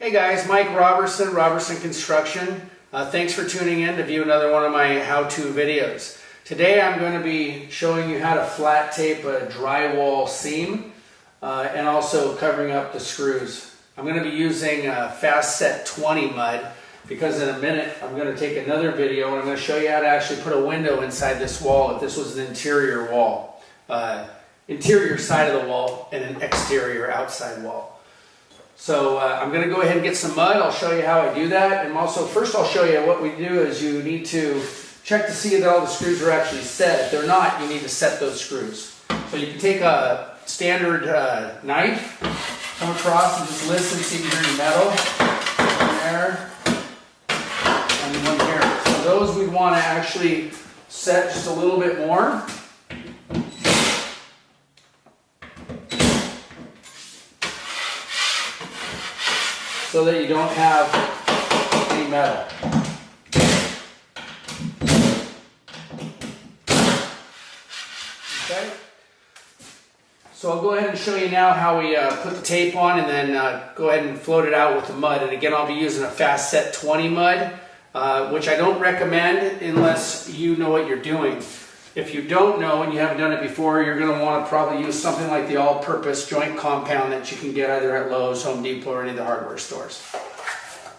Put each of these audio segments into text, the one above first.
Hey guys, Mike Robertson, Robertson Construction. Thanks for tuning in to view another one of my how-to videos. Today I'm going to be showing you how to flat tape a drywall seam and also covering up the screws. I'm going to be using Fast Set 20 mud because in a minute I'm going to take another video and I'm going to show you how to actually put a window inside this wall if this was an interior wall. Interior side of the wall and an exterior outside wall. So I'm going to go ahead and get some mud. I'll show you how I do that. And also, first I'll show you what we do is you need to check to see that all the screws are actually set. If they're not, you need to set those screws. So you can take a standard knife, come across and just listen, see if you hear any metal. One there, and one here. So those we want to actually set just a little bit more. So that you don't have any metal. Okay? So I'll go ahead and show you now how we put the tape on and then go ahead and float it out with the mud. And again, I'll be using a Fast Set 20 mud, which I don't recommend unless you know what you're doing. If you don't know and you haven't done it before, you're going to want to probably use something like the all-purpose joint compound that you can get either at Lowe's, Home Depot, or any of the hardware stores.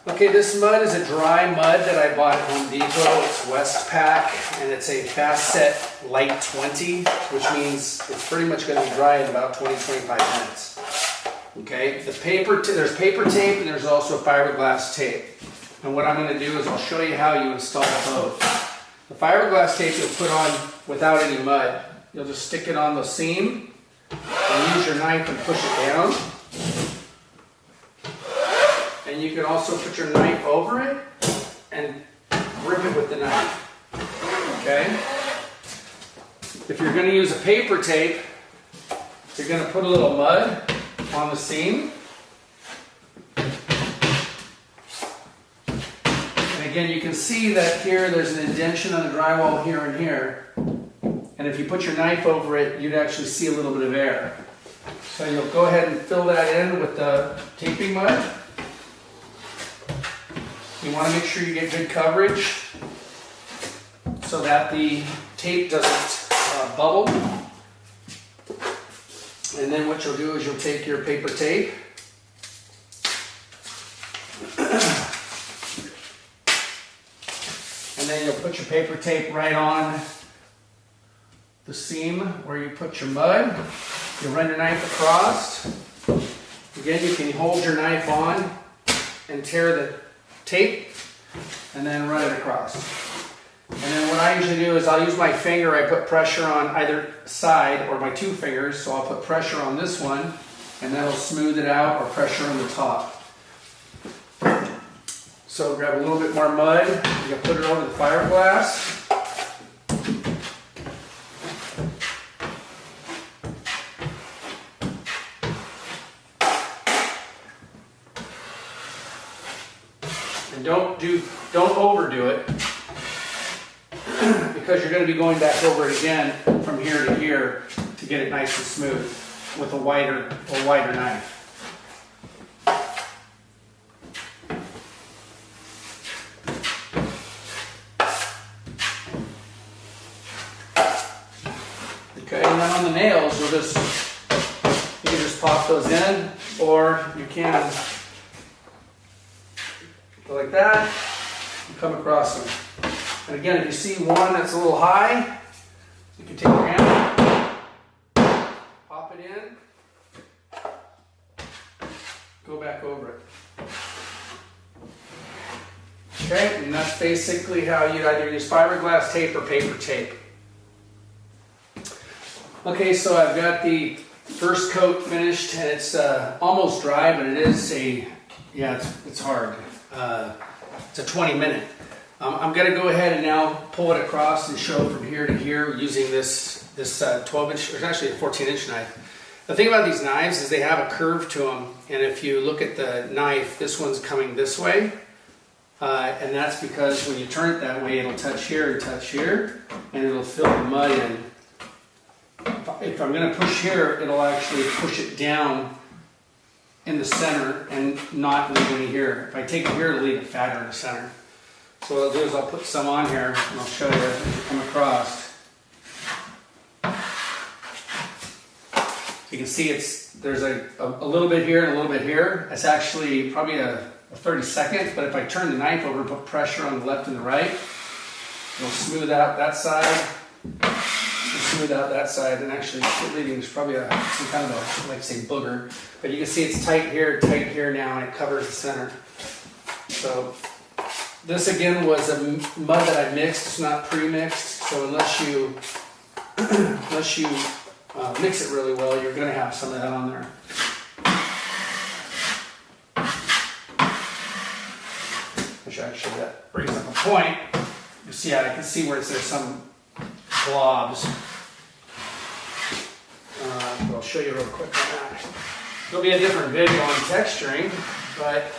Okay, this mud is a dry mud that I bought at Home Depot. It's Westpac, and it's a Fast Set Light 20, which means it's pretty much going to be dry in about 20-25 minutes. Okay, there's paper tape and there's also fiberglass tape. And what I'm going to do is I'll show you how you install both. The fiberglass tape you'll put on without any mud. You'll just stick it on the seam and use your knife and push it down. And you can also put your knife over it and grip it with the knife. Okay? If you're going to use a paper tape, you're going to put a little mud on the seam. Again, you can see that here there's an indentation on the drywall here and here. And if you put your knife over it, you'd actually see a little bit of air. So you'll go ahead and fill that in with the taping mud. You want to make sure you get good coverage so that the tape doesn't bubble. And then what you'll do is you'll take your paper tape and then you'll put your paper tape right on the seam where you put your mud. You'll run your knife across. Again, you can hold your knife on and tear the tape and then run it across. And then what I usually do is I'll use my finger. I put pressure on either side or my two fingers. So I'll put pressure on this one and that'll smooth it out, or pressure on the top. So grab a little bit more mud, you're going to put it over the fiberglass. And don't overdo it because you're going to be going back over it again from here to here to get it nice and smooth with a wider knife. Okay, and then on the nails, you can just pop those in, or you can go like that and come across them. And again, if you see one that's a little high, you can take your hand, pop it in, go back over it. Okay, and that's basically how you'd either use fiberglass tape or paper tape. Okay, so I've got the first coat finished and it's almost dry, but it is it's hard. It's a 20-minute. I'm going to go ahead and now pull it across and show from here to here using this 12-inch, or it's actually a 14-inch knife. The thing about these knives is they have a curve to them, and if you look at the knife, this one's coming this way, and that's because when you turn it that way, it'll touch here and touch here, and it'll fill the mud in. If I'm going to push here, it'll actually push it down in the center and not leave any here. If I take it here, it'll leave it fatter in the center. So what I'll do is I'll put some on here and I'll show you as you come across. You can see there's a little bit here and a little bit here. It's actually probably a 30-second, but if I turn the knife over and put pressure on the left and the right, it'll smooth out that side, and actually leaving there's probably some kind of a, like say, booger. But you can see it's tight here now, and it covers the center. So this again was a mud that I mixed. It's not pre-mixed, so unless you mix it really well, you're going to have some of that on there. Which actually that brings up a point. You see, I can see where there's some globs. I'll show you real quick on that. There'll be a different video on texturing, but